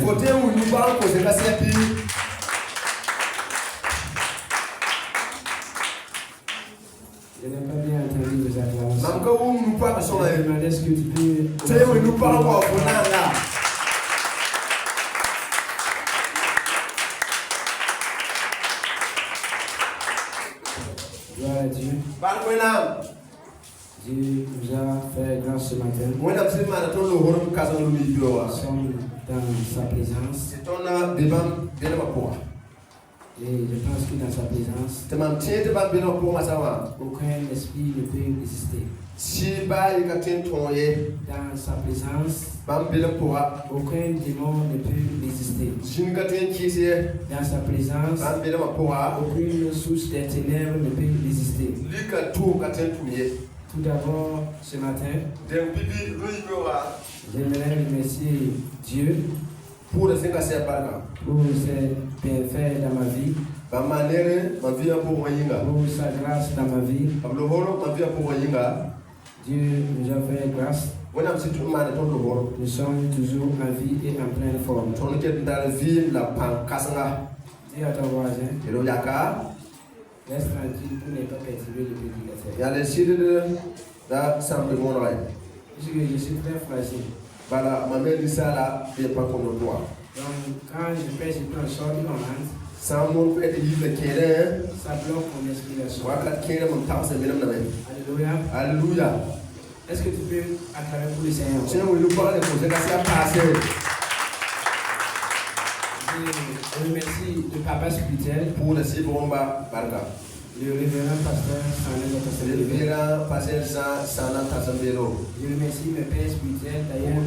Votez où nous parlons pour ces assiette. Je n'ai pas bien entendu vos acclamations. Manque où nous parlons sur Je demandais ce que tu peux. c'est où nous parlons pour là. Gloire à Dieu. Parle-moi. Dieu nous a fait grâce ce matin. Moi, je suis malade. Nous sommes dans sa présence. c'est ton débat bien ma pour. Et je pense que dans sa présence, Tu m'as tiens débat bien pour ma savoir. aucun esprit ne peut résister. Si bas il a tient ton yé. Dans sa présence, Bam bien pour. aucun démon ne peut résister. Si nous gâtons qui c'est. Dans sa présence, Bam bien ma pour. aucune source des ténèbres ne peut résister. Lui que tout gâtons tout yé. Tout d'abord, ce matin, j'aimerais remercier Dieu pour le 5 à 7 par pour ses bienfaits dans ma vie, ma manière, ma vie pour Wayinga. pour sa grâce dans ma vie. Le holo, ma vie pour Wayinga. Dieu nous a fait grâce. Nous sommes toujours en vie et en pleine forme. Dis à ton voisin, reste tranquille pour ne pas perturber le prédicateur. Puisque je suis très fragile. Voilà, ma mère dit ça là, il n'y a pas comme le droit. Donc, quand je pêche, je peux en sortir en hand. Sans mon père, il dit que Ça bloque mon inspiration. Alléluia. Alléluia. Est-ce que tu peux acclamer pour le Seigneur? Tiens, oui, nous parlons de ce qui s'est passé. Je remercie le papa spirituel, Pour le Sibomba Barga. le révérend pasteur Sané Le Lotasabero. Vera, Passer Sana Tasambero. Je remercie mes pères spirituels d'ailleurs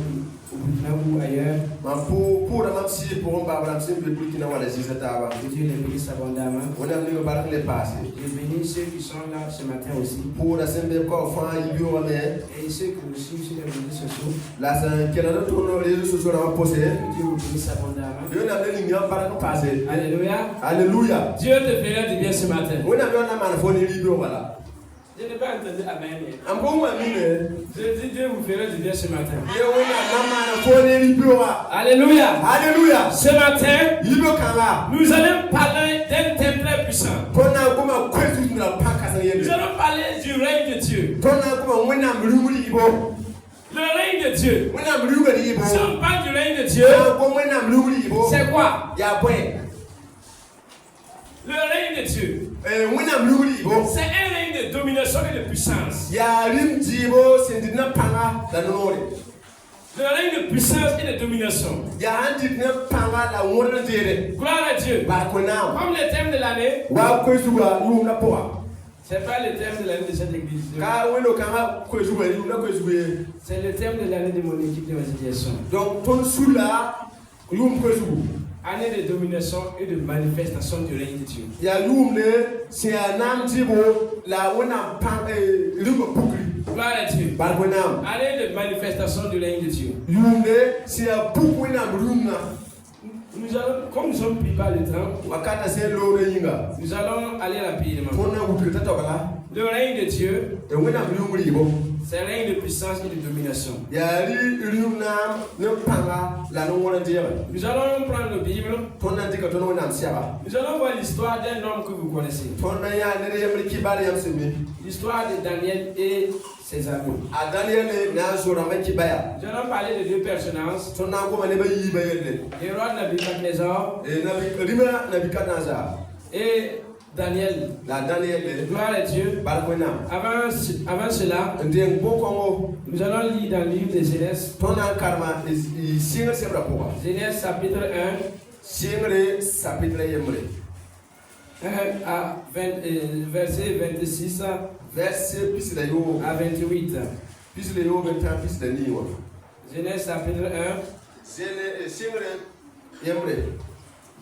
au Burkina ou ailleurs. Pour la même si pour un barbe, c'est le plus qui n'a pas les Isatava. Que Dieu les bénisse abondamment. On a mis le barque les passer. Je bénis ceux qui sont là ce matin aussi. Pour la semaine corps, enfin, il y a Et ceux qui nous suivent sur les réseaux sociaux. la semaine qui a tourné les réseaux sociaux à poser. Que Dieu vous bénisse abondamment. Dieu n'a pas les lignes par passer. Alléluia. Alléluia. Dieu te fera du bien ce matin. On a vu un amaphone libre, voilà. Je n'ai pas entendu Amen. Un bon amine. Je dis Dieu vous fera du bien ce matin. Et on a un amaphone libre. Alléluia. Alléluia. Ce matin, Libre Kanga. nous allons parler d'un thème très puissant. Ton a comme un question de la pacasse. Nous allons parler du règne de Dieu. Ton a comme un ambrou libre. Le règne de Dieu. On a ambrou libre. Si on parle du règne de Dieu, Comme un ambrou libre. c'est quoi? Il y a point. Le règne de Dieu, On a ambrou libre. c'est un règne de domination et de puissance. Il y a rim libre. C'est de n'a pas la nourri. Le règne de puissance et de domination. Il y a un type n'a pas la nourri de Gloire à Dieu. Barcona. Comme le thème de l'année, Wa kwesugwa nous n'a pas. c'est pas le thème de l'année de cette église. Car on a quand kwesugwa nous n'a kwesugwa. C'est le thème de l'année de mon équipe d'évangélisation. Donc ton sous là, nous kwesugwa. Année de domination et de manifestation du règne de Dieu. Il y a l'homme, c'est un âme type là on a pas le bouclier. Gloire à Dieu. Barcona. Année de manifestation du règne de Dieu. L'homme, c'est un bouclier na bruna. Nous allons, comme nous sommes pris par le temps, Wakata c'est l'eau de yinga. nous allons aller rapidement. On a oublié tata wala. Le règne de Dieu, Et on a brûlé libre. c'est un règne de puissance et de domination. Il y a l'homme nam ne panga la non on dire. Nous allons prendre la Bible. Ton a dit que ton on a siaba. Nous allons voir l'histoire d'un homme que vous connaissez. Ton a ya ne yemri kibari yamsemi. L'histoire de Daniel et ses amis. A Daniel na zora makibaya. Nous allons parler de deux personnages. Ton a ko mane ba yiba yelle. Le roi Nabucodonosor Et Rima Nabikanaza. et Daniel. La Daniel Gloire à Dieu. Barcona. Avant cela, Ndien Bokongo. nous allons lire dans le livre de Genèse. Ton a karma is singa sebra poa. Genèse chapitre 1, Singre chapitre yemre. 1 à 20, verset 26 Verset plus la yo. à 28. Plus le yo 21 plus la niwa. Genèse chapitre 1. Singre yemre.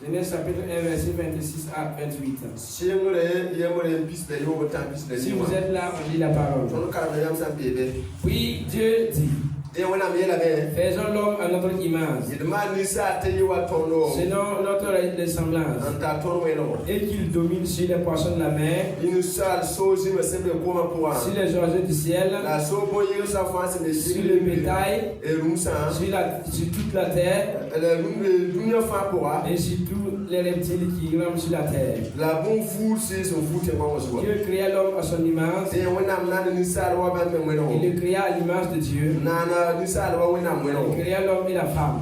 Genèse chapitre 1, verset 26 à 28. Singre yemre plus la yo 21 plus la Si niwa. vous êtes là, on lit la parole. Ton karma yam sa bébé. Puis Dieu dit, Et on a mis la main. faisons l'homme à notre image, Il demande ça te yo tono. selon notre ressemblance, Anta tono eno. et qu'il domine sur les poissons de la mer, Une seule chose me semble comme un point. sur les oiseaux du ciel, La sobo yero sa face mais sur le bétail, et rumsa. sur toute la terre, Et sur tous les reptiles qui rampent sur la terre. Dieu créa l'homme à son image. Il le créa à l'image de Dieu. Il créa l'homme et la femme.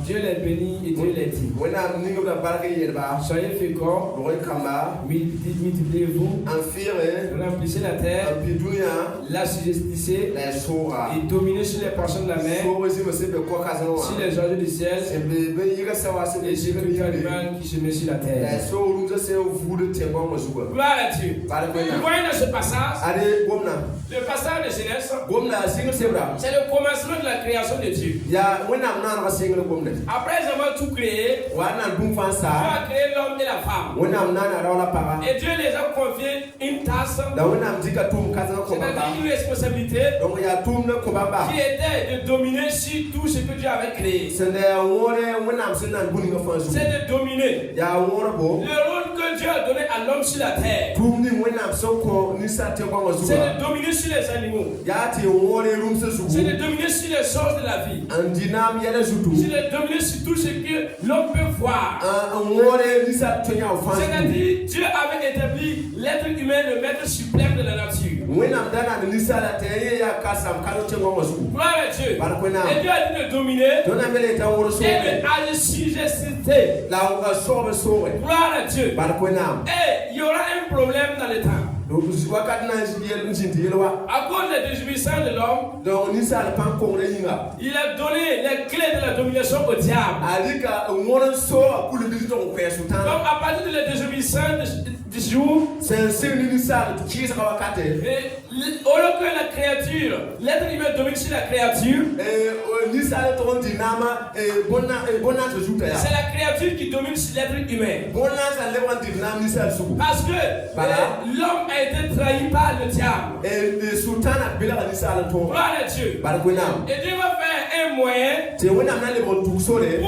Dieu les bénit et Dieu les dit. Soyez féconds, multipliez-vous, remplissez la terre, l'assujettissez et dominez sur les poissons de la mer, sur les oiseaux du ciel et sur tout animal qui se met sur la terre. Gloire à Dieu. Vous voyez dans ce passage, le passage de Genèse, c'est le commencement de la création de Dieu. Après avoir tout créé, Dieu a créé l'homme et la femme. Et Dieu les a confié une tâche, c'est-à-dire une responsabilité qui était de dominer sur tout ce que Dieu avait créé. C'est de dominer. Le rôle que Dieu a donné à l'homme sur la terre, c'est de dominer sur les animaux. C'est de dominer sur les choses de la vie. C'est de dominer sur tout ce que l'homme peut voir. C'est-à-dire, Dieu avait établi l'être humain le maître suprême de la nature. Gloire à Dieu. Et Dieu a dit de dominer et de assujetter. Gloire à Dieu. Et il y aura un problème dans le temps. À cause de la désobéissance de l'homme, il a donné les clés de la domination au diable. Donc à partir de la désobéissance du jour, au lieu que la créature, l'être humain domine sur la créature, c'est la créature qui domine sur l'être humain. Parce que l'homme a été trahi par le diable. Gloire à Dieu. Et Dieu va faire un moyen pour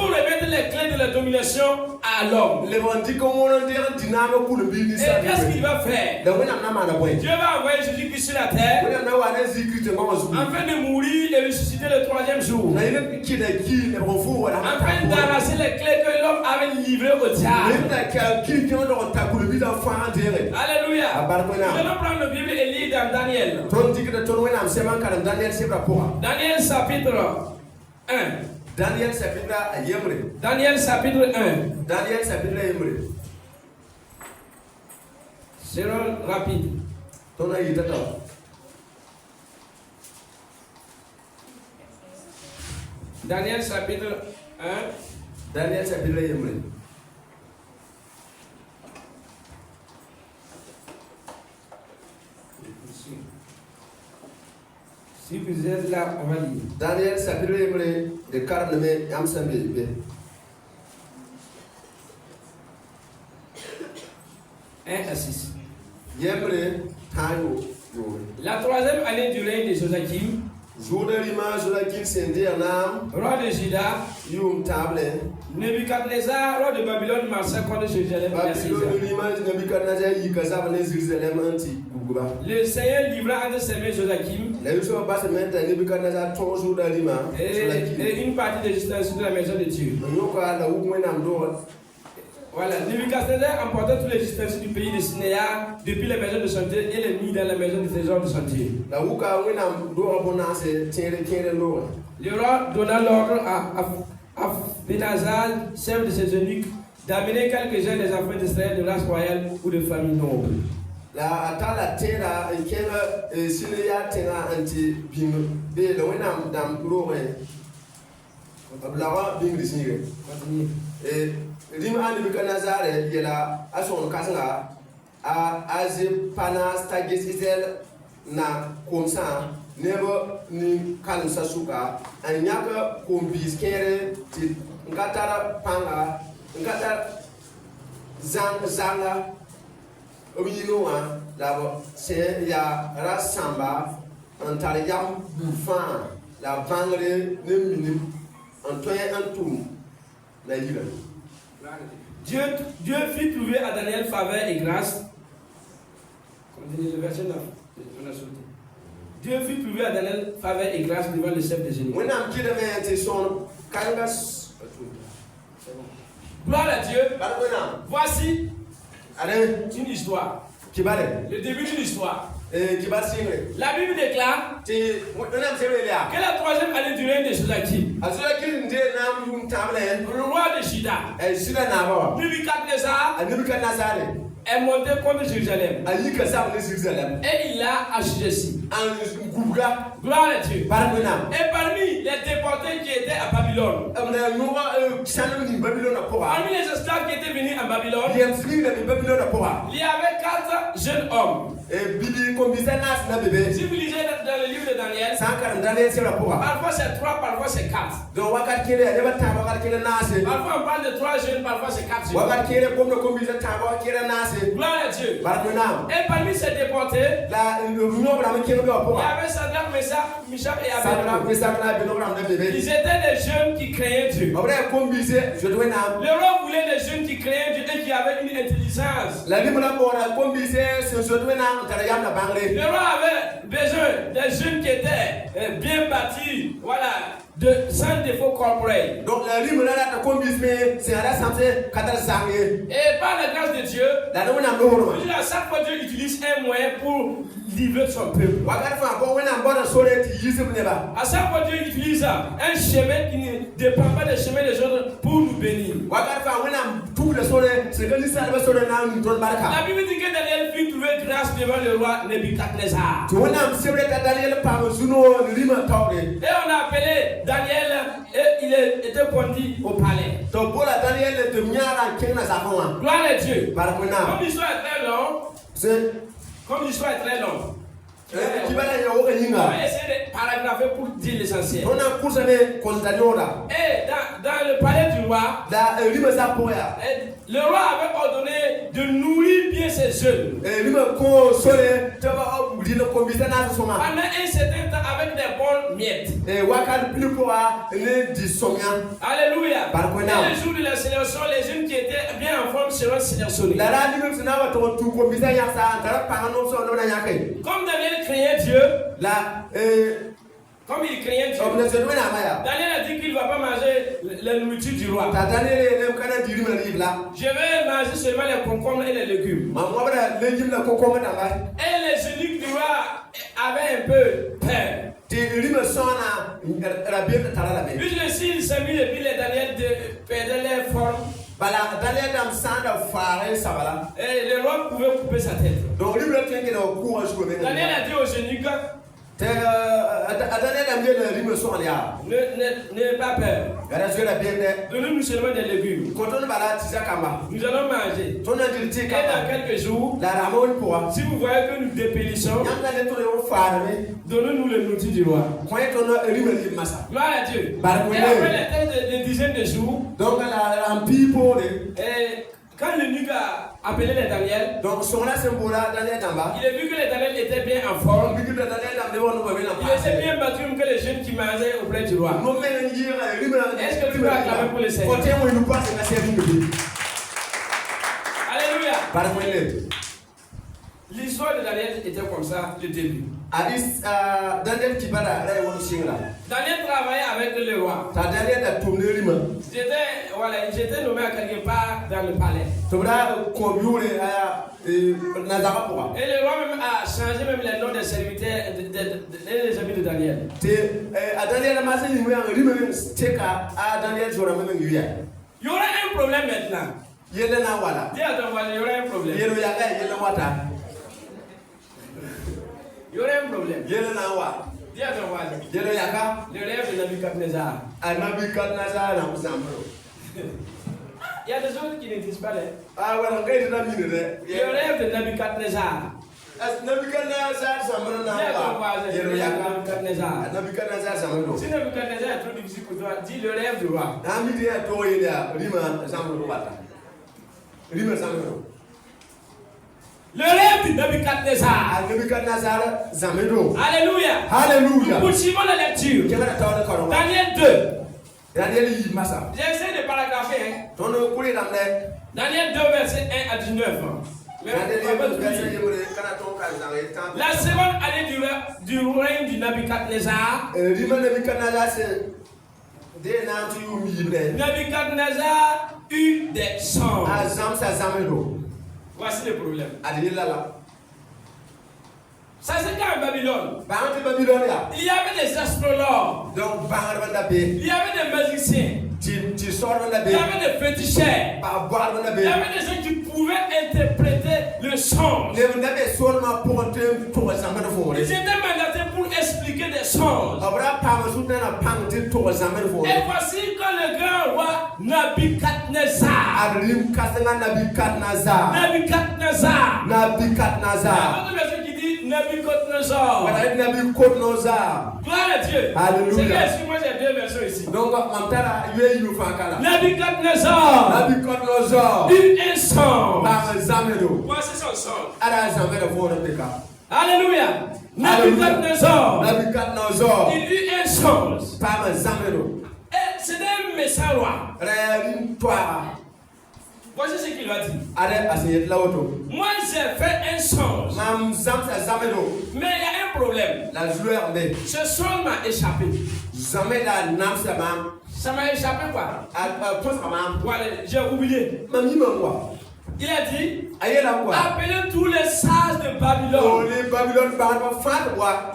remettre les clés de la domination à l'homme. Et qu'est-ce qu'il va faire? Dieu va envoyer Jésus-Christ sur la terre afin de mourir et ressusciter le troisième jour. Afin d'arracher les clés que l'homme avait livrées au diable. Alléluia. Nous allons prendre la Bible et lire dans Daniel. Daniel chapitre 1. Daniel chapitre 1. C'est rapide. Daniel chapitre 1. Daniel chapitre 1. Si vous êtes là, on va lire. Daniel chapitre 1 de 49 Amsambe. À 6. La troisième année du règne de Joachim, roi de Juda, Nebuchadnezzar, roi de Babylone, marcha contre Jérusalem. Le Seigneur livra entre ses mains Joachim et une partie des ustensiles de la maison de Dieu. Voilà, Nebuchadnezzar emporta tous les ustensiles du pays de Sinéa depuis la maison de son Dieu et les mit dans la maison du trésor de son Dieu. Le roi donna l'ordre à Benazal, chef de ses eunuques, d'amener quelques-uns des enfants d'Israël de race royale ou de famille noble. La atala tera nkela sineya tera anti bing be le wenam dam roe ablawa bing disnige et rima an Nebuchadnezzar yela ason kasanga a aze pana stagesisel na komsa nebo ni kalsa suka anyaka kombis kere ti ngatara panga ngata zanga Obinoa, la c'est ya rasamba, en tariam bouffant, la vangre ne minute, en toi un tour, la livre. Dieu fit trouver à Daniel faveur et grâce. Le verset 9, on a sauté. Dieu fit trouver à Daniel faveur et grâce devant le chef des généraux. Gloire à Dieu. Voici une histoire. Le début d'une histoire. La Bible déclare que la troisième année du règne de Joachim, le roi de Juda, Nebuchadnezzar, est monté contre Jérusalem. Et il a assujetti. Gloire à Dieu. Et parmi les déportés qui étaient à Babylone, parmi les esclaves qui étaient venus à Babylone, il y avait 4 jeunes hommes. Si vous lisez dans le livre de Daniel, parfois c'est 3, parfois c'est 4. Parfois on parle de 3 jeunes, parfois c'est 4 jeunes. Gloire à Dieu. Et parmi ces déportés, il y avait Sadrach, Meshach et Abednego. Ils étaient des jeunes qui craignaient Dieu. Le roi voulait des jeunes qui craignaient Dieu et qui avaient une intelligence. Le roi avait besoin des jeunes qui étaient bien bâtis, voilà, sans défaut corporel. Et par la grâce de Dieu, à chaque fois Dieu utilise un moyen pour livrer son peuple. À chaque fois Dieu utilise un chemin qui ne dépend pas des chemins des autres pour nous bénir. La Bible dit que Daniel fut trouvé grâce devant le roi Nebuchadnezzar. Et on a appelé Daniel et il était conduit au palais. Gloire à Dieu. Comme l'histoire est très longue, on va essayer de paragrapher pour dire l'essentiel. Et dans le palais du roi, le roi avait ordonné de nourrir bien ses jeunes. Pendant un certain temps avec des bonnes miettes. Alléluia. Et le jour de la sélection, les jeunes qui étaient bien en forme seront sélectionnés. Comme Daniel craignait Dieu, comme il craignait Dieu, Daniel a dit qu'il ne va pas manger la nourriture du roi. Je vais manger seulement les concombres et les légumes. Et les eunuques du roi avaient un peu peur. Puisque s'il s'est mis depuis les Daniel perdait leur forme, et le roi pouvait couper sa tête. Daniel a dit aux eunuques, n'ayez pas peur. Donnez-nous seulement des légumes. Nous allons manger. Et dans quelques jours, si vous voyez que nous dépérissons, donnez-nous le nourriture du roi. Gloire à Dieu. Et après des dizaines de jours, quand l'eunuque a appelé les Daniel, il a vu que les Daniel étaient bien en forme. Il était bien battu que les jeunes qui mangeaient auprès du roi. Est-ce que tu peux acclamer pour le Seigneur? Alléluia. L'histoire de Daniel était comme ça, le début. Daniel travaillait avec le roi. J'étais nommé à quelque part dans le palais. Et le roi même a changé même les noms des serviteurs des amis de Daniel. Il y aura un problème maintenant. Dis à ton voisin, il y aura un problème. Il y aura un problème. Dis à ton voisin. Le rêve de Nebuchadnezzar. Il y a des autres qui ne disent pas le rêve de Nebuchadnezzar. Si Nebuchadnezzar est trop difficile pour toi, dis le rêve du roi. Le rêve de Nebuchadnezzar. Alléluia. Alléluia. Nous poursuivons la lecture. Daniel 2. J'essaie de paragrapher. Daniel 2, verset 1 à 19. La seconde année du règne du Nebuchadnezzar. Nebuchadnezzar eut des songes. Voici le problème. Ça c'était en Babylone. Il y avait des astrologues. Il y avait des magiciens. Il y avait des féticheurs. Il y avait des gens qui pouvaient interpréter le songe. Ils étaient mandatés pour expliquer des songes. Et voici quand le grand roi Nebuchadnezzar. Nebuchadnezzar. Gloire à Dieu. Alléluia. C'est que moi j'ai deux versions ici. Donc, Nebuchadnezzar eut un songe. Voici son songe. Alléluia. Nebuchadnezzar il eut un songe. Et c'était un méchant roi. Voici ce qu'il a dit. Moi j'ai fait un songe. Mais il y a un problème. Ce songe m'a échappé. Ça m'a échappé quoi? Voilà, j'ai oublié. Il a dit, appelez tous les sages de Babylone.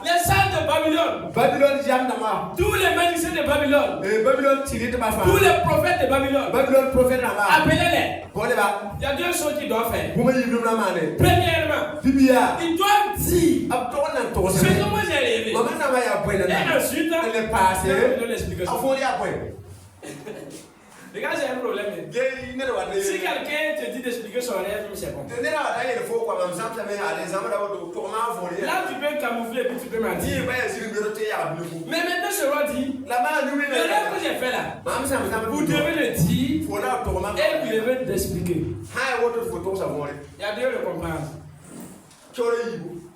Les sages de Babylone. Tous les magiciens de Babylone. Tous les prophètes de Babylone. Appelez-les. Il y a deux choses qu'ils doivent faire. Premièrement, ils doivent dire ce que moi j'ai rêvé. Et ensuite, ils donnent l'explication. Les gars, j'ai un problème. Si quelqu'un te dit d'expliquer son rêve, c'est bon. Là, tu peux camoufler et puis tu peux mentir. Mais maintenant, ce roi dit, le rêve que j'ai fait là, vous devez le dire et vous devez l'expliquer. Il y a deux le comprendre.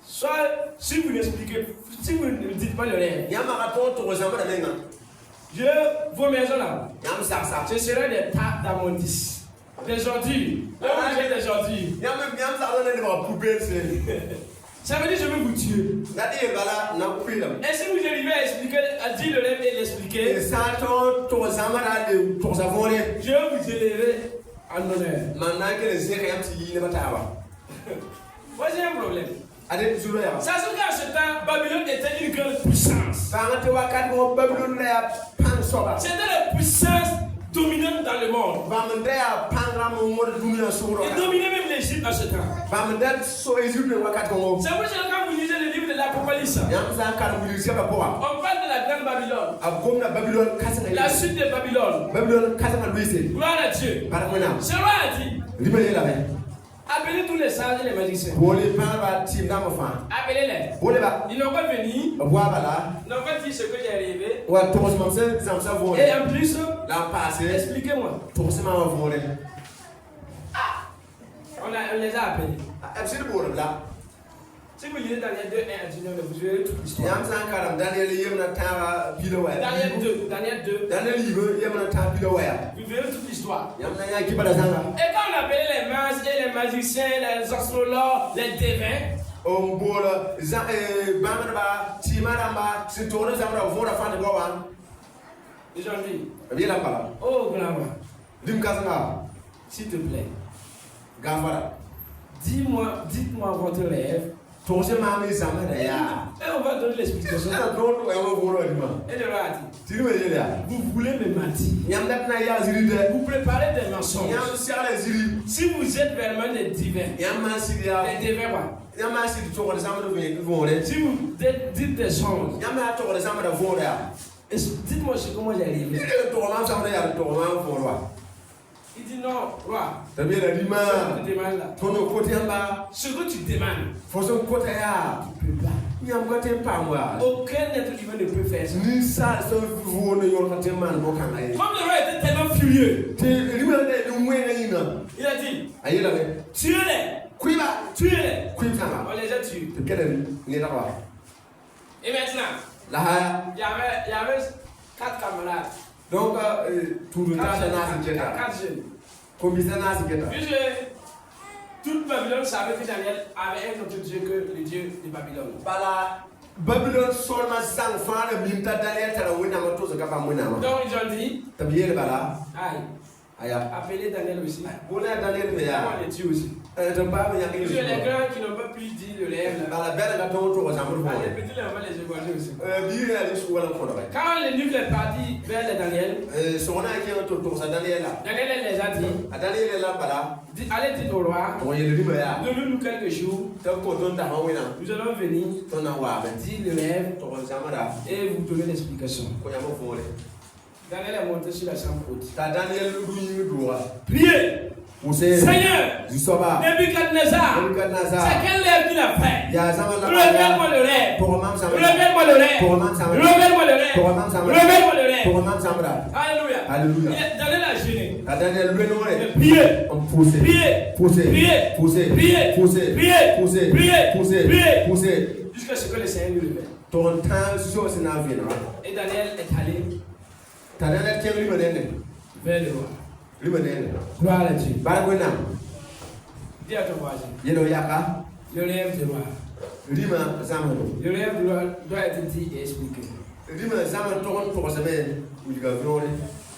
Soit, si vous l'expliquez, si vous ne dites pas le rêve, vos maisons là, ce serait des tas d'amondis, des ordures. Des ordures. Ça veut dire je vais vous tuer. Et si vous arrivez à expliquer, à dire le rêve et l'expliquer, je vais vous élever en honneur. Voici un problème. Ça se qu'à ce temps, Babylone était une grande puissance. C'était la puissance dominante dans le monde. Et dominait même l'Égypte à ce temps. C'est pour ça que quand vous lisez le livre de l'Apocalypse, on parle de la grande Babylone. La suite de Babylone. Gloire à Dieu. Ce roi a dit, appelez tous les sages et les magiciens. Appelez-les. Ils n'ont pas venu. Ils n'ont pas dit ce que j'ai rêvé. Et en plus, expliquez-moi. On les a appelés. Si vous lisez Daniel 2, 1 à 19, vous verrez toute l'histoire. Daniel 2. Vous verrez toute l'histoire. Et quand on appelait les mages et les magiciens, les astrologues, les devins, ils ont dit, oh grand, s'il te plaît, dites-moi votre rêve. Et on va donner l'explication. Et le roi a dit, vous voulez me mentir. Vous préparez des mensonges. Si vous êtes vraiment des divins, des divins quoi? Si vous dites des songes, dites-moi ce que moi j'ai rêvé. Il dit non, roi. Ce que tu demandes, tu ne peux pas. Aucun être humain ne peut faire ça. Comme le roi était tellement furieux, il a dit, tuez-les. Tuez-les. On les a tués. Et maintenant, il y avait 4 camarades. Donc, tout le temps, 4 jeunes. Puisque toute Babylone savait que Daniel avait un autre Dieu que le Dieu de Babylone. Babylone seulement sang fan de minta Daniel tara wina ma tozo kapa mwina ma. Donc ils ont dit. Tabiye bala. Aïe. Aya. Appelez Daniel aussi. On a Daniel mais ya. On les tue aussi. Les grands qui n'ont pas pu dire le rêve. Dans la belle la tombe aux amours. Les petits là on va les égorger aussi. Bien aller sur la fondre. Quand le livre est parti vers le Daniel. Son a qui est autour de Daniel là. Daniel les a dit. Daniel est là bala. Allez dire au roi. Donne-nous quelques jours. Nous allons venir. Dire le rêve. Et vous donner l'explication. Daniel est monté sur la chambre haute. Priez. Seigneur, Nebuchadnezzar, c'est quel rêve qu'il a fait? Révèle-moi le rêve. Révèle-moi le rêve. Révèle-moi le rêve. Révèle-moi le rêve. Alléluia. Alléluia. Daniel a gêné. Priez. Jusqu'à ce que le Seigneur lui révèle. Et Daniel est allé vers le roi. Gloire à Dieu. Dis à ton voisin. Le rêve du roi. Le rêve du roi doit être dit et expliqué.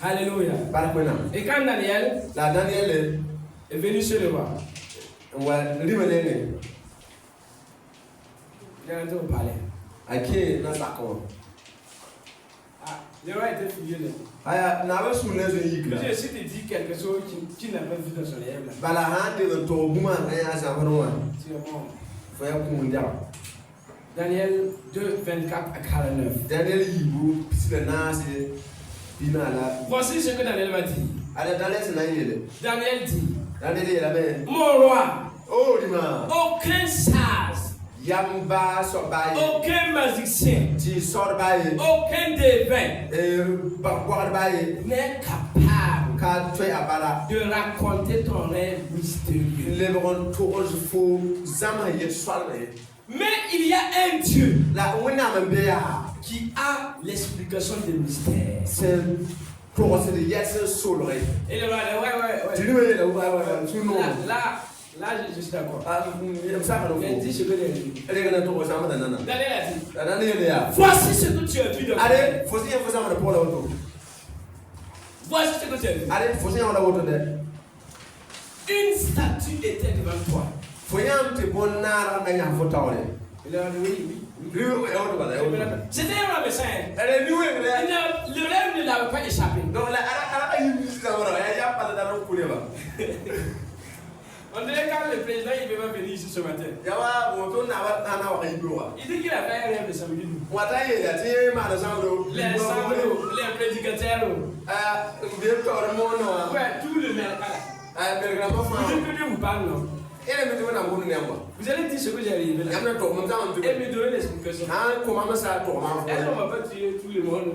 Alléluia. Et quand Daniel est venu chez le roi, il est rentré au palais. Le roi était furieux. Si tu dis quelque chose qu'il n'a pas vu dans son rêve, Daniel 2, 24 à 49. Voici ce que Daniel m'a dit. Daniel dit, mon roi, aucun sage, aucun magicien, aucun devin n'est capable de raconter ton rêve mystérieux. Mais il y a un Dieu qui a l'explication des mystères. Et le roi, là, je suis d'accord. Mais dis ce que Daniel a dit. Voici ce que tu as vu dans le rêve. Voici ce que tu as vu. Une statue était devant toi. Il a dit oui. C'était un médecin. Le rêve ne l'avait pas échappé. On dirait quand le président il va venir ici ce matin. Il dit qu'il a fait un rêve de samedi. Les prédicateurs. Ouais, tout le mercredi. Vous parle, non? Vous allez dire ce que j'ai arrivé là. Et me donner l'explication. Elle ne va pas tuer tout le monde.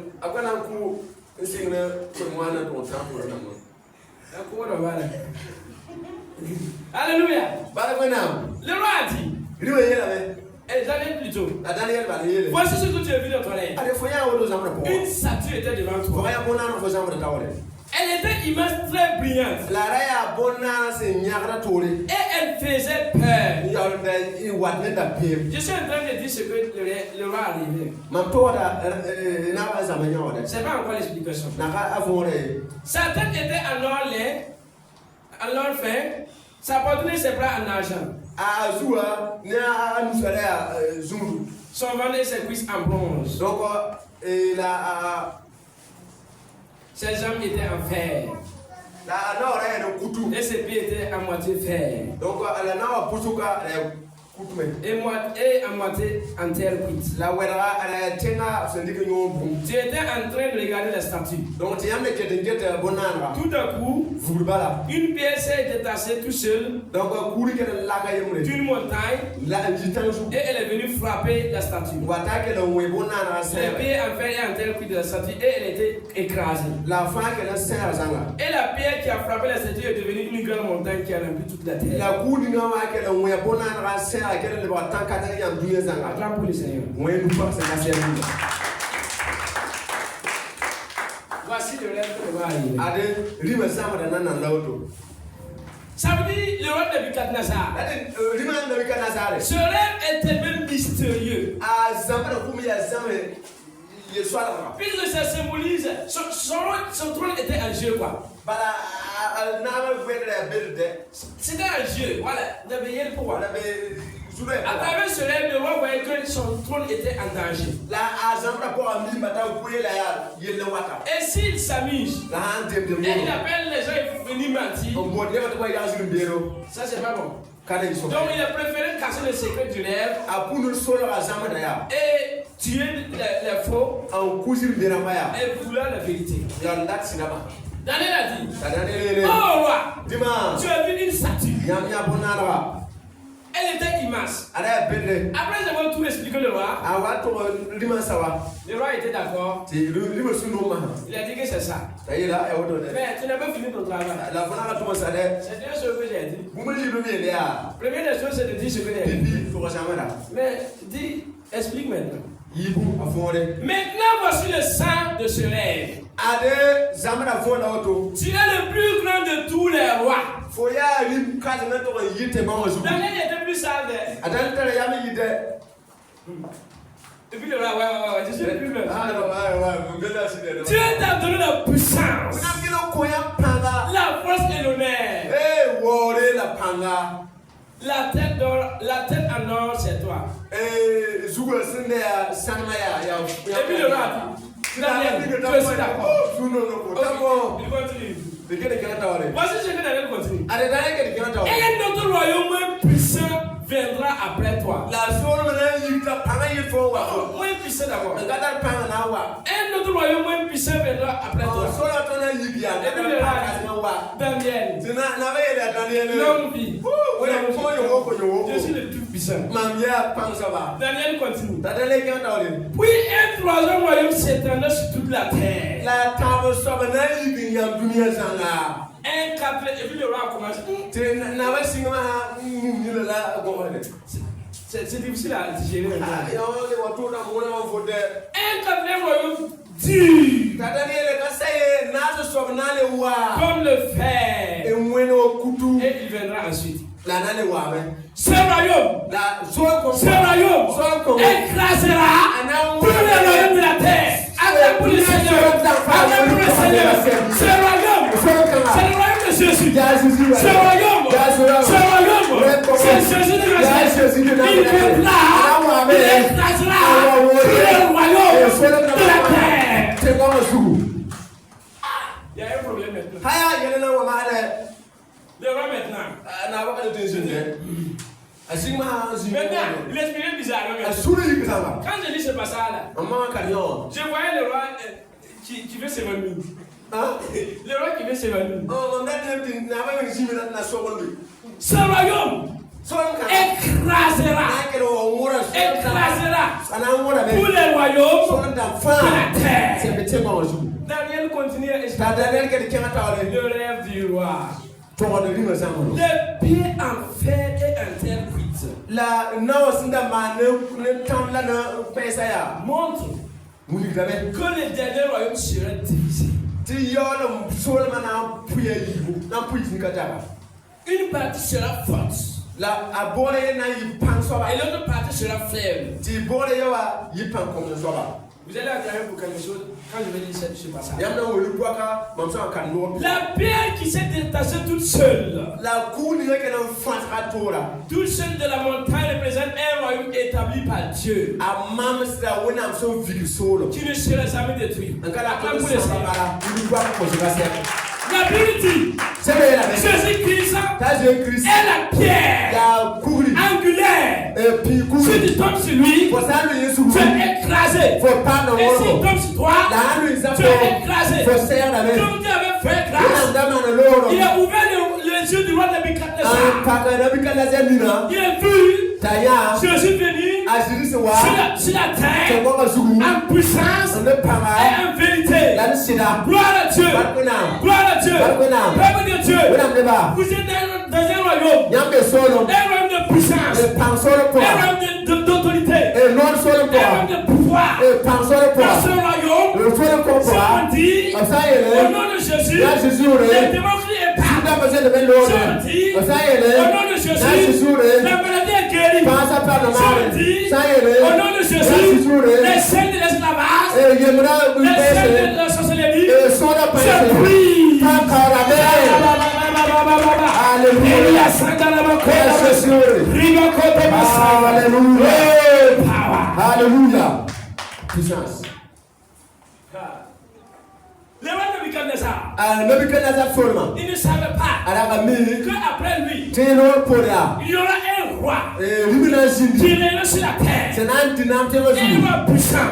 Alléluia. Le roi a dit. Et Daniel plutôt. Voici ce que tu as vu dans ton rêve. Une statue était devant toi. Elle était immense, très brillante. Et elle faisait peur. Je suis en train de dire ce que le roi est arrivé. C'est pas encore l'explication. Sa tête était en or fin. Sa poitrine ses bras en argent. Son ventre et ses cuisses en bronze. Ses jambes étaient en fer. Et ses pieds étaient à moitié fer. Et à moitié en terre cuite. Tu étais en train de regarder la statue. Tout d'un coup, une pierre s'est détachée tout seul d'une montagne et elle est venue frapper la statue. Les pieds en fer et en terre cuite de la statue et elle était écrasée. Et la pierre qui a frappé la statue est devenue une grande montagne qui a rempli toute la terre. Acclame pour le Seigneur. Voici le rêve que le roi a arrivé. Ça veut dire le roi de Nebuchadnezzar. Ce rêve est tellement mystérieux. Puisque ça symbolise son trône était un jeu quoi. C'était un jeu, voilà, il avait le pouvoir. À travers ce rêve, le roi voyait que son trône était en danger. Et s'il s'amuse, et il appelle les gens pour venir mentir, ça c'est pas bon. Donc il a préféré casser le secret du rêve et tuer les faux et vouloir la vérité. Daniel a dit, oh roi, tu as vu une statue. Elle était immense. Après avoir tout expliqué le roi, le roi était d'accord. Il a dit que c'est ça. Mais tu n'as pas fini ton travail. C'est bien ce que j'ai dit. Première des choses, c'est de dire ce que j'ai dit. Mais dis, explique maintenant. Maintenant, voici le sang de ce rêve. Tu es le plus grand de tous les rois. Daniel était plus sage. Et puis le roi, ouais, je suis le plus grand. Dieu t'a donné la puissance, la force et l'honneur. La tête en or, c'est toi. Et puis le roi, Daniel, tu es d'accord. Il continue. Voici ce que Daniel continue. Et un autre royaume puissant viendra après toi. Moins puissant d'abord. Un autre royaume puissant viendra après toi. Et puis le roi, Daniel, longue vie. Je suis le plus puissant. Daniel continue. Puis un troisième royaume s'étendra sur toute la terre. Un quatrième, et puis le roi commence. C'est difficile à digérer. Un quatrième royaume dur, comme le fer, et il viendra ensuite. Ce royaume écrasera tous les royaumes de la terre. Avec pour le Seigneur. Ce royaume, c'est le royaume de Jésus. Ce royaume, c'est Jésus de Nazareth. Il viendra, il écrasera tous les royaumes de la terre. Il y a un problème maintenant. Le roi maintenant. Maintenant, il expliquait bizarrement. Quand je lis ce passage-là, je voyais le roi qui veut s'évanouir. Le roi qui veut s'évanouir. Ce royaume écrasera tous les royaumes de la terre. Daniel continue à expliquer le rêve du roi. Les pieds en fer et en terre cuite montre que le dernier royaume sera divisé. Une partie sera forte et l'autre partie sera faible. Vous allez acclamer pour quelque chose quand je vais lire ce passage. La pierre qui s'est détachée toute seule de la montagne représente un royaume établi par Dieu qui ne sera jamais détruit. La Bible dit Jésus-Christ est la pierre angulaire. Si tu tombes sur lui, tu es écrasé. Et s'il tombe sur toi, tu es écrasé. Donc Dieu avait fait grâce. Il a ouvert les yeux du roi Nebuchadnezzar. Il a vu Jésus venir sur la terre en puissance et en vérité. Gloire à Dieu. Gloire à Dieu. Peuple de Dieu. Vous êtes dans un royaume. Un royaume de puissance. Un royaume d'autorité. Un royaume de pouvoir. Dans ce royaume, si on dit au nom de Jésus, les démons crient et parlent. dit, au nom de Jésus, la maladie est guérie. Je dis, au nom de Jésus, les scènes de l'esclavage, les scènes de la sorcellerie, se brillent. Alléluia. Alléluia. Puissance. Il ne savait pas qu'après lui, il y aura un roi qui règne sur la terre. Un roi puissant.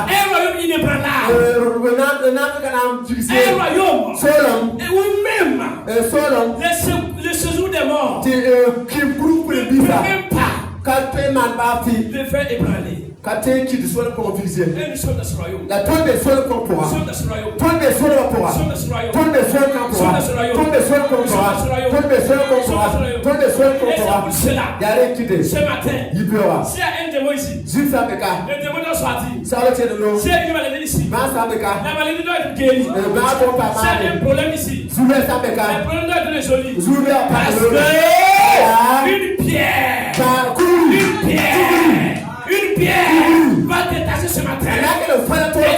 Un royaume inébranlable. Un royaume où même le séjour des morts ne peut même pas le faire ébranler. Et nous sommes dans ce royaume. Nous sommes dans ce royaume. Nous sommes dans ce royaume. Nous sommes dans ce royaume. Et c'est pour cela, ce matin, s'il y a un démon ici, le démon doit sortir. S'il y a une maladie ici, la maladie doit être guérie. S'il y a un problème ici, le problème doit être résolu. Parce que une pierre va détacher ce matin.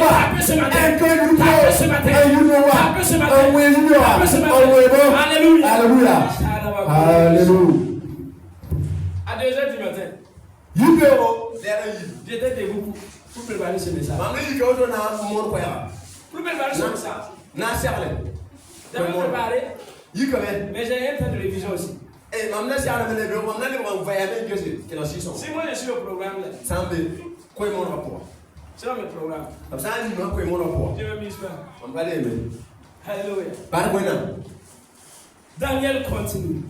Taper ce matin. Taper ce matin. Taper ce matin. Alléluia. Alléluia. À 2h du matin, j'étais debout pour préparer ce message. Pour préparer ce message. J'avais préparé, mais j'ai un temps de révision aussi. Si moi je suis au programme là, c'est dans mes programmes. Je me mise pas. Alléluia. Daniel continue.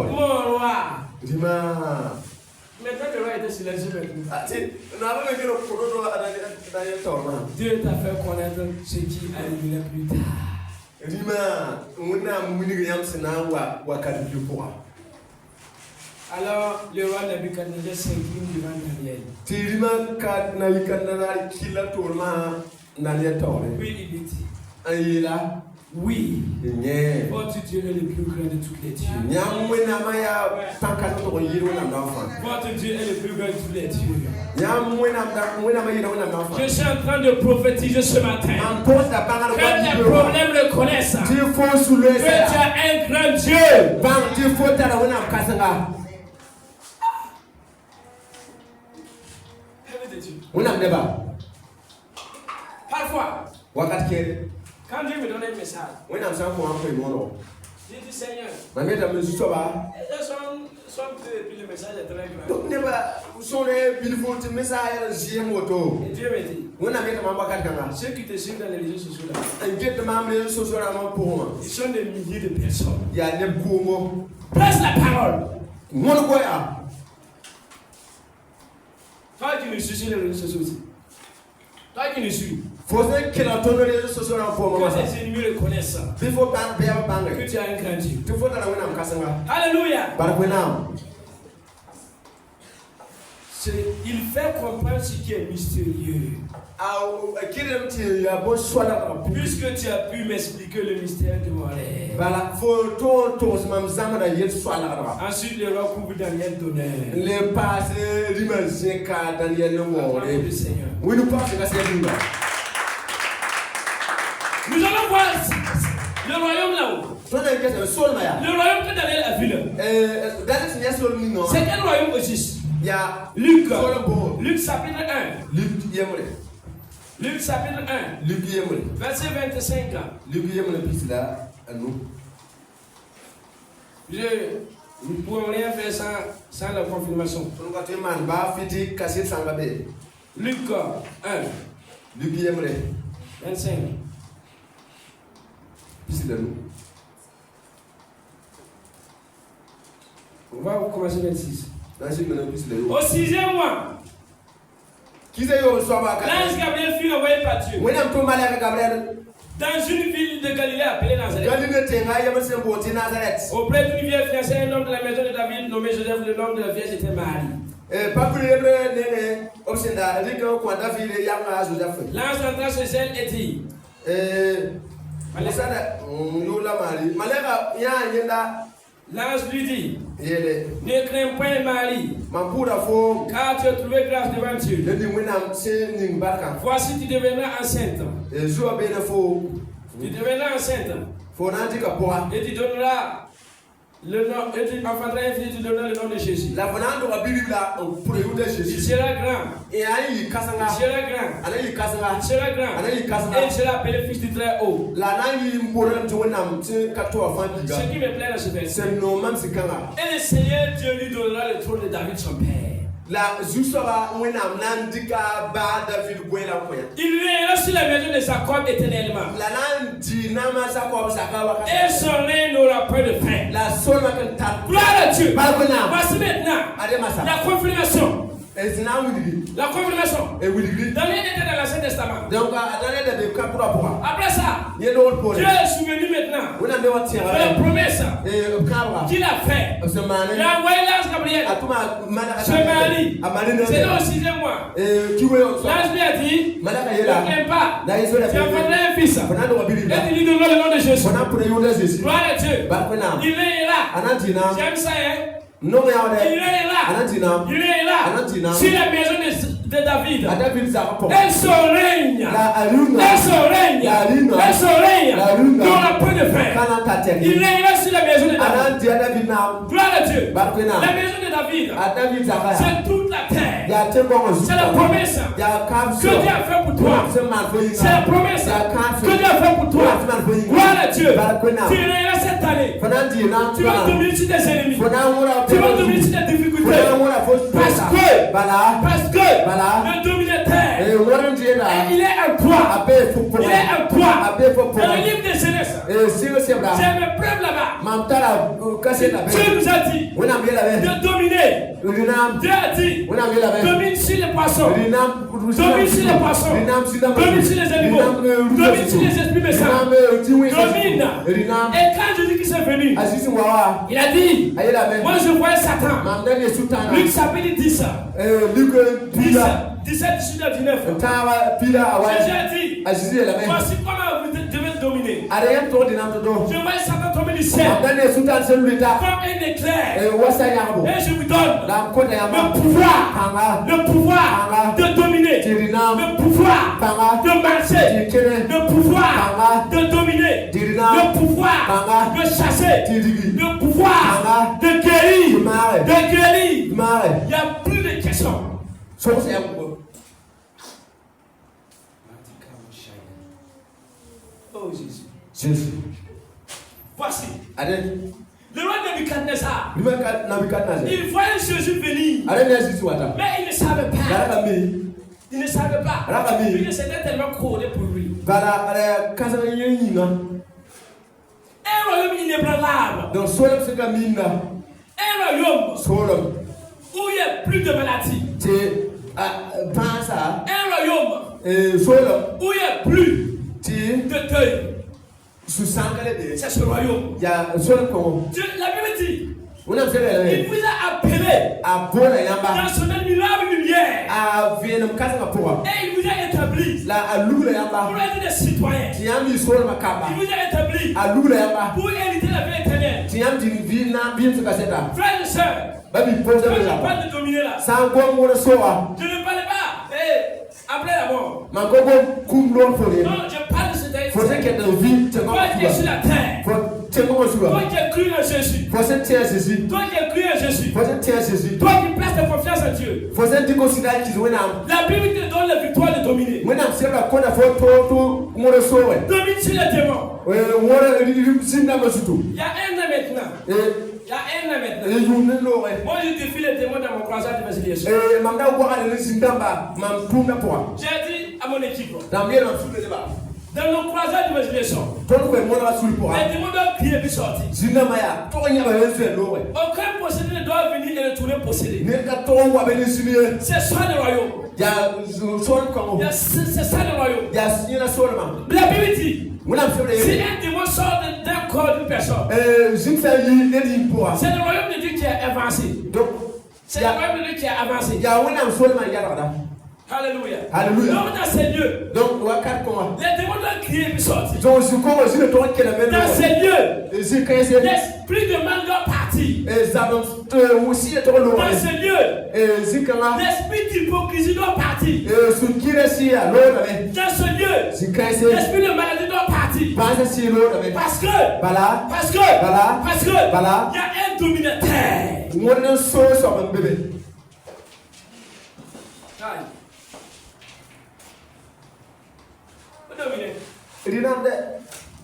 Mon roi. Maintenant le roi était silencieux maintenant. Dieu t'a fait connaître ce qui arrivera plus tard. Alors le roi Nebuchadnezzar s'incline devant Daniel. Puis il dit, oui, votre Dieu est le plus grand de tous les dieux. Votre Dieu est le plus grand de tous les dieux. Je suis en train de prophétiser ce matin que les problèmes le connaissent. Que tu as un grand Dieu. Parfois, quand Dieu me donne un message, je dis Seigneur, les gens sont peu et puis le message est très grand. Et Dieu me dit, ceux qui te suivent dans les réseaux sociaux là, ils sont des milliers de personnes. Presse la parole. Toi qui me suis sur les réseaux sociaux aussi. Toi qui me suis. Que tes ennemis reconnaissent ça. Que tu as un grand Dieu. Alléluia. Il fait comprendre ce qui est mystérieux. Puisque tu as pu m'expliquer le mystère de mon rêve. Ensuite, le roi couvre Daniel d'honneur. Nous allons voir le royaume là-haut. Le royaume que Daniel a vu là. C'est quel royaume existe? Luc chapitre 1. Luc chapitre 1. Verset 25. Je ne pourrais rien faire sans la confirmation. Luc 1. 25. On va commencer 26. Au 6e mois, l'ange Gabriel fut envoyé par Dieu dans une ville de Galilée appelée Nazareth, auprès d'une vieille fiancée, un homme de la maison de David nommé Joseph. Le nom de la vierge était Marie. L'ange entra chez elle et dit, L'ange lui dit, ne crains point Marie, car tu as trouvé grâce devant Dieu. Voici tu deviendras enceinte. Tu deviendras enceinte. Et tu donneras le nom, et tu enfanteras un fils, tu donneras le nom de Jésus. Il sera grand. Il sera grand. Et il sera appelé fils du très haut. Ce qui me plaît dans ce verset. Et le Seigneur Dieu lui donnera le trône de David son père. Il règnera sur la maison de Jacob éternellement. Et son règne n'aura pas de fin. Gloire à Dieu. Voici maintenant la confirmation. La confirmation. Daniel était dans l'Ancien Testament. Après ça, Dieu est souvenu maintenant de la promesse qu'il a fait. Il a envoyé l'ange Gabriel chez Marie. C'est dans le 6e mois. L'ange lui a dit, ne crains pas, tu enfanteras un fils. Et tu lui donneras le nom de Jésus. Gloire à Dieu. Il règnera. J'aime ça, hein. Il règnera sur la maison de David. Et son règne n'aura pas de fin. Il règnera sur la maison de David. Gloire à Dieu. La maison de David, c'est toute la terre. C'est la promesse que Dieu a fait pour toi. C'est la promesse que Dieu a fait pour toi. Gloire à Dieu. Tu règneras cette année. Tu vas dominer sur tes ennemis. Tu vas dominer sur tes difficultés. Parce que le dominateur, il est un toi. Il est un toi. Dans le livre de Genèse, j'ai mes preuves là-bas. Dieu nous a dit de dominer. Dieu a dit domine sur les poissons. Domine sur les poissons. Domine sur les animaux. Domine sur les esprits méchants. Domine. Et quand je dis qu'il s'est venu, il a dit, moi je vois Satan. Luc chapitre 10. 17, 18 à 19. Jésus a dit, voici comment vous devez dominer. Je vois Satan tomber du ciel comme un éclair. Et je vous donne le pouvoir de dominer, le pouvoir de marcher, le pouvoir de dominer, le pouvoir de chasser, le pouvoir de guérir. Il n'y a plus de questions. Oh Jésus. Voici. Le roi Nebuchadnezzar. Il voyait Jésus venir. Mais il ne savait pas. Il ne savait pas. Il s'était tellement couronné pour lui. Un royaume inébranlable. Un royaume où il n'y a plus de maladie. Un royaume où il n'y a plus de deuil. C'est ce royaume. Dieu, la Bible dit, il vous a appelé dans son admirable lumière. Et il vous a établi pour être des citoyens. Il vous a établi pour hériter la vie éternelle. Frères et sœurs, quand je parle de dominer là, je ne parle pas après la mort. Non, je parle de ce dernier. Toi qui es sur la terre, toi qui as cru en Jésus, toi qui as cru en Jésus, toi qui places ta confiance en Dieu, la Bible te donne la victoire de dominer. Domine sur les démons. Il y a un an maintenant. Moi je défie les démons dans mon croisade de résiliation. J'ai dit à mon équipe, dans nos croisades de résiliation, les démons doivent crier et sortir. Aucun possédé ne doit venir et retourner possédé. C'est ça le royaume. C'est ça le royaume. La Bible dit, si un démon sort d'un corps d'une personne, c'est le royaume de Dieu qui est avancé. C'est le royaume de Dieu qui est avancé. Alléluia. Alléluia. Donc dans ces lieux, donc wakati comment les démons doivent crier et sortir. donc je commence le temps qu'elle a Dans ces lieux, l'esprit de mal doit partir. aussi le temps Dans ces lieux, zikama l'esprit d'hypocrisie doit partir. sukirasi alors Dans ce lieu, l'esprit de maladie doit partir. Parce que, il y a un dominateur. on so sur un bébé. Aïe.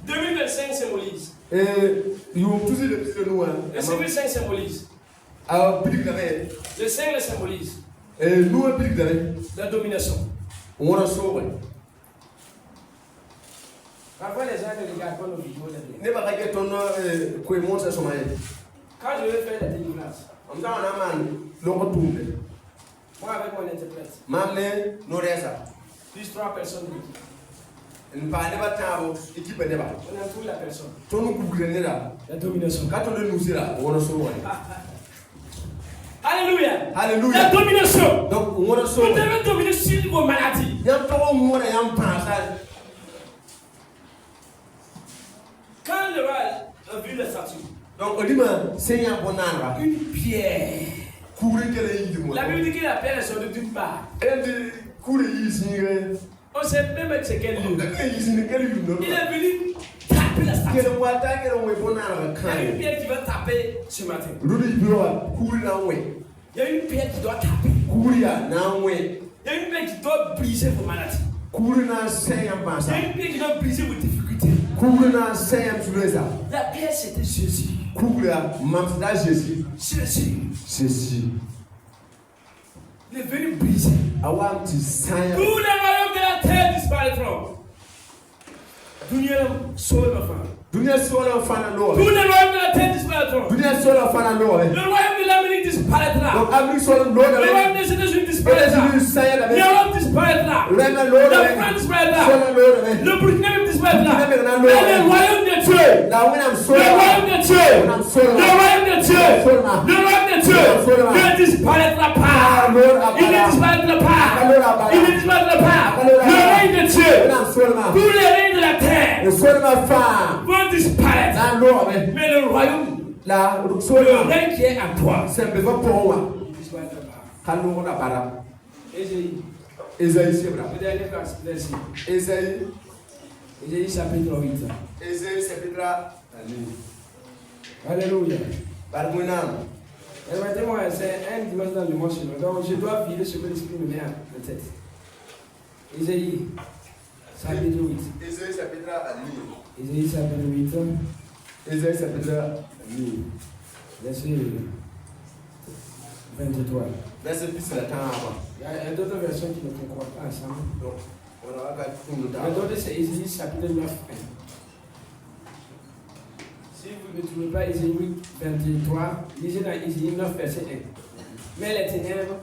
2025 symbolise. Le 2005 symbolise. Le 5 le symbolise. La domination. Parfois les gens ne regardent pas nos vidéos. Quand je vais faire la délivrance, moi avec mon interprète, plus 3 personnes d'équipe. On entoure la personne. La domination. Alléluia. Alléluia. La domination. Donc, vous devez dominer sur vos maladies. Quand le roi a vu la statue, donc, une pierre. La Bible dit que la pierre est sortie d'une part. On sait même c'est quel lieu. Il est venu taper la statue. Il y a une pierre qui va taper ce matin. Il y a une pierre qui doit taper. Il y a une pierre qui doit briser vos maladies. Il y a une pierre qui doit briser vos difficultés. La pierre c'était Jésus. Jésus. Il est venu briser. Tous les royaumes de la terre disparaîtront. Tous les royaumes de la terre disparaîtront. Le royaume de l'Amérique disparaîtra. Le royaume des États-Unis disparaîtra. L'Europe disparaîtra. La France disparaîtra. Le Burkina disparaîtra. Et le royaume de Dieu. Le royaume de Dieu. Le royaume de Dieu. Le royaume de Dieu ne disparaîtra pas. Il ne disparaîtra pas. Il ne disparaîtra pas. Le règne de Dieu. Tous les règnes de la terre vont disparaître. Mais le royaume, le règne qui est à toi, il ne disparaîtra pas. Ésaïe. Le dernier verset. Ésaïe chapitre 8. Alléluia. Permettez-moi, c'est un dimanche dans le mois chez nous. Donc je dois vider ce que l'esprit me met en tête. Ésaïe chapitre 8. Ésaïe chapitre 8. Verset 23. Il y a d'autres versions qui ne concordent pas ensemble. Mais d'autres, c'est Ésaïe chapitre 9. Si vous ne trouvez pas Ésaïe 8, 23, lisez dans Ésaïe 9, verset 1. Mais les ténèbres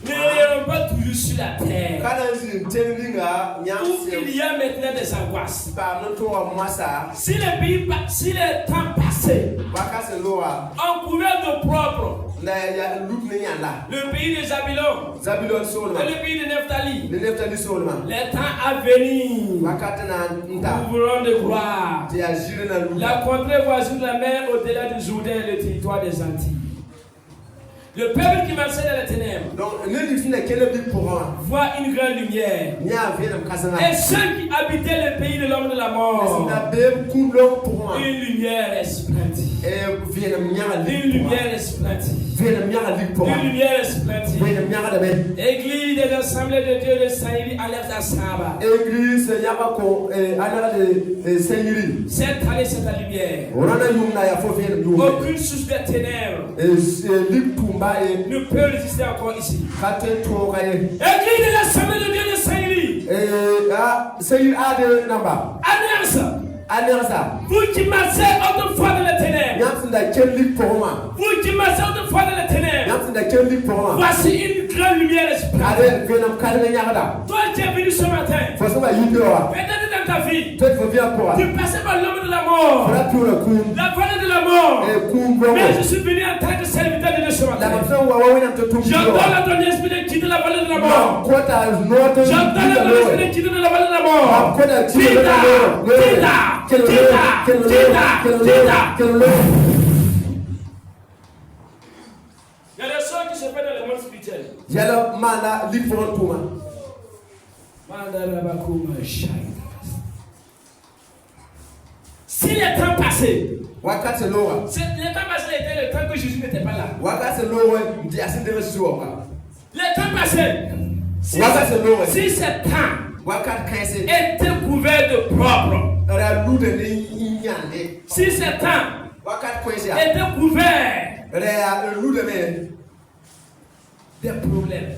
ne rayonnent pas toujours sur la terre. Où il y a maintenant des angoisses. Si les temps passés, en couvert de propre, le pays de Zabulon et le pays de Nephtali, les temps à venir couvriront de gloire. La contrée voisine de la mer au-delà du Jourdain et le territoire des Antilles. Le peuple qui marchait dans les ténèbres voit une grande lumière. Et ceux qui habitaient le pays de l'homme de la mort, une lumière resplendit. Une lumière resplendit. Une lumière resplendit. Église des assemblées de Dieu de Saint-Élie alerte à Saba. Cette année, c'est la lumière. Aucune source de ténèbres ne peut résister encore ici. Église de l'assemblée de Dieu de Saint-Élie. Alliance. Vous qui marchez autrefois dans les ténèbres. Vous qui marchez autrefois dans les ténèbres. Voici une grande lumière resplendissante. Toi qui es venu ce matin, peut-être dans ta vie, tu passais par l'homme de la mort. mort. La vallée de la mort. Mais je suis venu en tant que serviteur de Dieu ce matin. J'entends la ton esprit de quitter la vallée de la mort. J'entends la ton esprit de quitter la vallée de la mort. Il y a des choses qui se font dans le monde spirituel. Si le temps passé, le temps passé était le temps que Jésus n'était pas là. Le temps passé, si ce temps était couvert de propre, si ce temps était couvert des problèmes,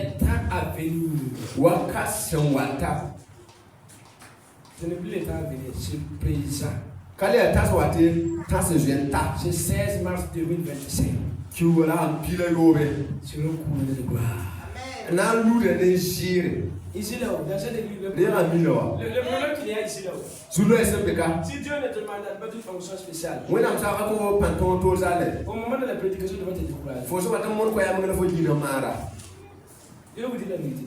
les temps à venir, ce n'est plus le temps à venir, c'est présent. C'est 16 mars 2025. Sur le couronne de gloire. Ici là, dans cette église, le problème qu'il y a ici là, si Dieu ne te mandate pas d'une fonction spéciale, au moment de la prédication, tu vas te décourager. Je vais vous dire la vérité.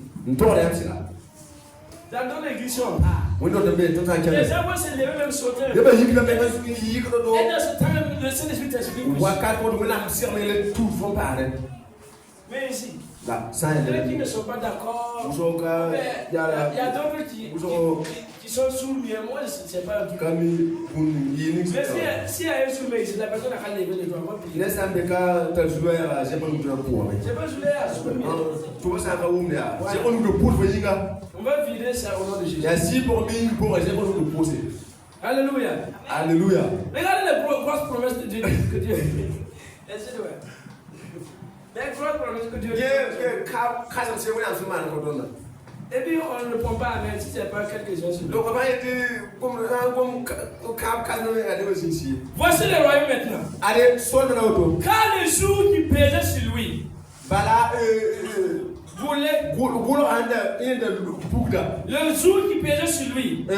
Dans l'église, les gens vont se lever, même sauter. Et dans ce temps, le Saint-Esprit t'explique. Mais ici, il y a qui ne sont pas d'accord. Il y a d'autres qui sont sourds, mais moi je ne sais pas. Mais s'il y a un sourd, ici, la personne n'a qu'à lever les doigts. Je n'ai pas joué à ce on va vider ça au nom de Jésus. Alléluia. Alléluia. Regardez les grosses promesses de Dieu que Dieu a fait. Les grosses promesses que Dieu a fait. Et puis on ne prend pas à main si ce n'est pas quelque chose. Voici le royaume maintenant. Quand le jour qui pesait sur lui, le jour qui pesait sur lui, le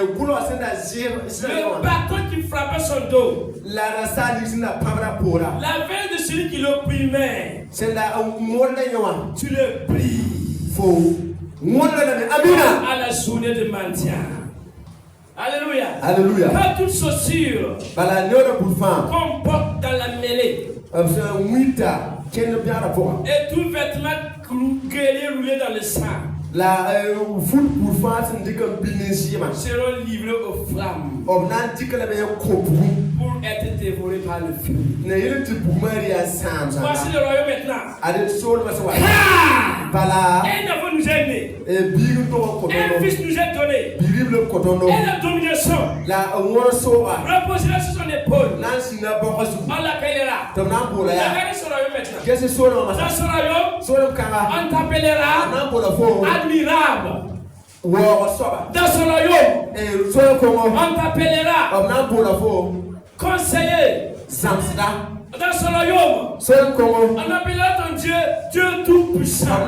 bâton qui frappait son dos, la veine de celui qui l'opprimait, tu le brises à la journée de maintien. Alléluia. Alléluia. Quand toute chaussure comporte dans la mêlée, et tout vêtement roulé dans le sang, seront livrés aux flammes pour être dévorés par le feu. Voici le royaume maintenant. Un enfant nous est né, un fils nous est donné, et la domination reposera sur son épaule. On l'appellera. Regardez ce royaume maintenant. Dans ce royaume, on t'appellera admirable. Dans ce royaume, on t'appellera conseiller. Dans ce royaume, on appellera ton Dieu, Dieu tout-puissant.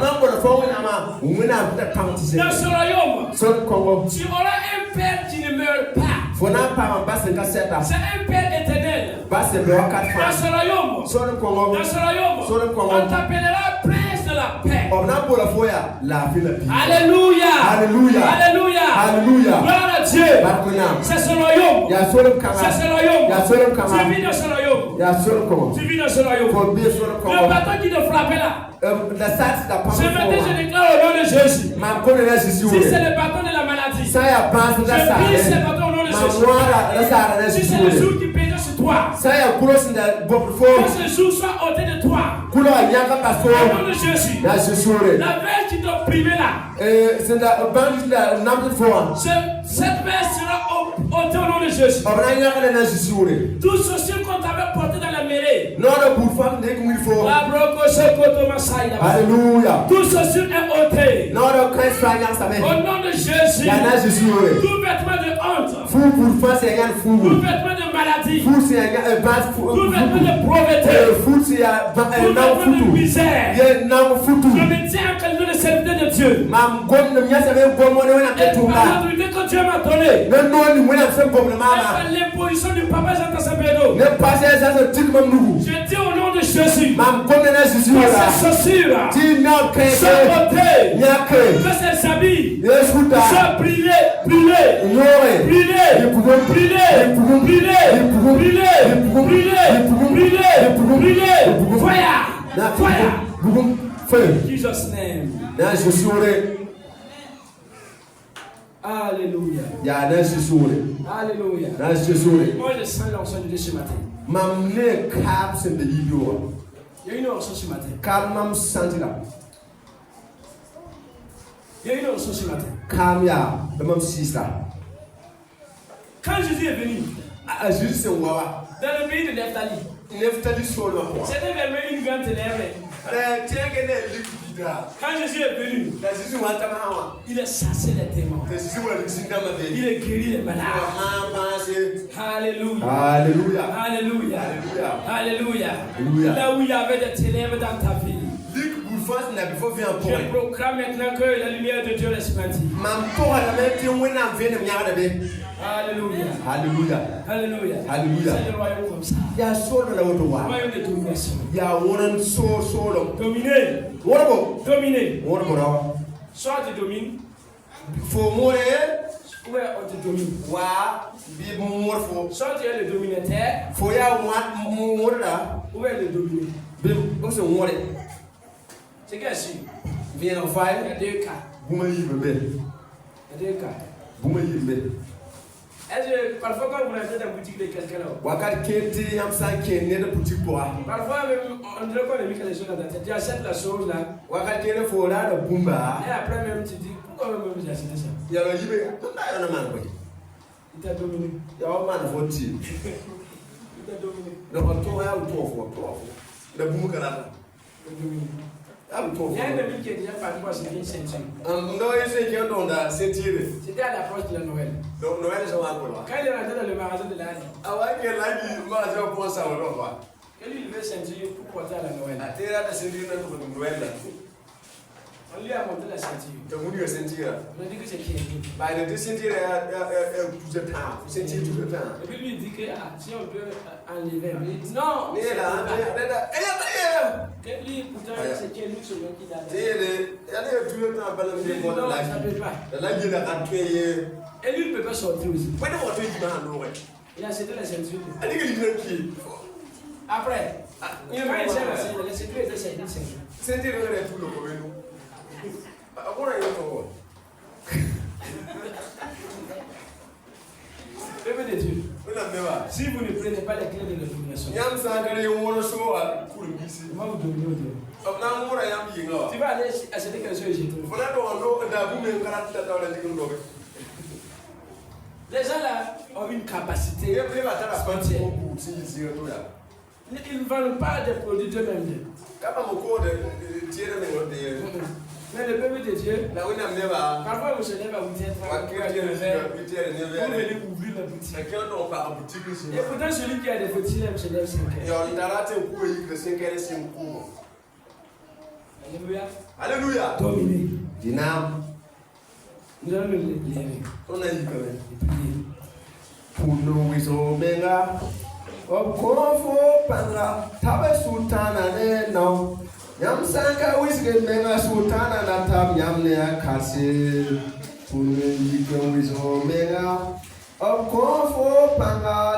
Dans ce royaume, tu auras un Père qui ne meurt pas. C'est un Père éternel. Dans ce royaume, on t'appellera Prince de la paix. Alléluia. Alléluia. Alléluia. Alléluia. Gloire à Dieu. C'est ce royaume. C'est ce royaume. Tu vis dans ce royaume. Tu vis dans ce royaume. Le bâton qui te frappait là. Ce matin, je déclare au nom de Jésus. Si c'est le bâton de la maladie, je brise ce bâton au nom de Jésus. Si c'est le jour qui pèse sur toi, que ce jour soit ôté de toi. Au nom de Jésus. La veille qui t'opprimait là, cette veille sera ôtée au nom de Jésus. Tout ceci qu'on t'avait porté dans la mêlée, Alléluia. tout ceci est ôté. Au nom de Jésus. Tout vêtement de honte, tout vêtement de maladie, maladie. Tout vêtement de pauvreté. Tout vêtement de misère. Je me tiens en qualité de serviteur de Dieu. Par l'autorité que Dieu m'a donnée. Par l'imposition du papa Jean Tassabedo. Je dis au nom de Jésus. Que ses chaussures, sa beauté, que ses habits, soient brûlés, brûlés, brûlés, brûlés. Fire! Fire! Jesus' name. Alléluia. Alléluia. Moi, je sens l'onction de Dieu ce matin. Il y a une onction ce matin. Il y a une onction ce matin. Quand Jésus est venu dans le pays de Nephtali, c'était vraiment une grande ténèbre. Quand Jésus est venu, il a chassé les démons. Il a guéri les malades. Alléluia. Alléluia. Alléluia. Alléluia. Là où il y avait des ténèbres dans ta vie, je proclame maintenant que la lumière de Dieu est partie. Alléluia. Alléluia. Alléluia. Alléluia. C'est le royaume comme ça. Le royaume de domination. Dominer. Dominer. Soit tu domines. Ou on te domine. Soit tu es le dominateur. Ou est le dominé. C'est qu'est-ce que il y a deux cas. Il y a deux cas. Est-ce que parfois quand vous entrez dans la boutique de quelqu'un là, parfois même on dirait qu'on a mis quelque chose dans ta tête. Tu achètes la chose là. Et après même tu dis pourquoi même j'ai acheté ça. Il t'a dominé. Il t'a dominé. Il y a un ami qui est déjà parti pour acheter une ceinture. C'était à l'approche de la Noël. Quand il est rentré dans le magasin de l'âne, il veut ceinture pour porter à la Noël. On lui a montré la ceinture. On a dit que c'est qui est Et puis lui il dit que si on peut enlever, il dit non. Et lui pourtant c'est qui lui selon qui date. Il dit non, ça ne peut pas. Et lui ne peut pas sortir aussi. Il a acheté la ceinture. Après, il m'a dit la ceinture était ceinture. Peuple de Dieu, si vous ne prenez pas les clés de la domination, comment vous dominez Dieu? Tu vas aller acheter quelque chose et jeter. Les gens là ont une capacité spirituelle. Ils ne vendent pas des produits d'eux-mêmes. Mais le peuple de Dieu, parfois vous se lèvez à 8h30 pour venir ouvrir la boutique. Et pourtant celui qui a des petits lèvres se lève 5h. Alléluia. Alléluia. Dominer. Nous allons le lever. On a dit quand même. Pour nous, ils ont benga. Okofo panga tabe sultana ne no yam sanga wisge menga sultana na tab yam ne akase kunu yike wizo menga okofo panga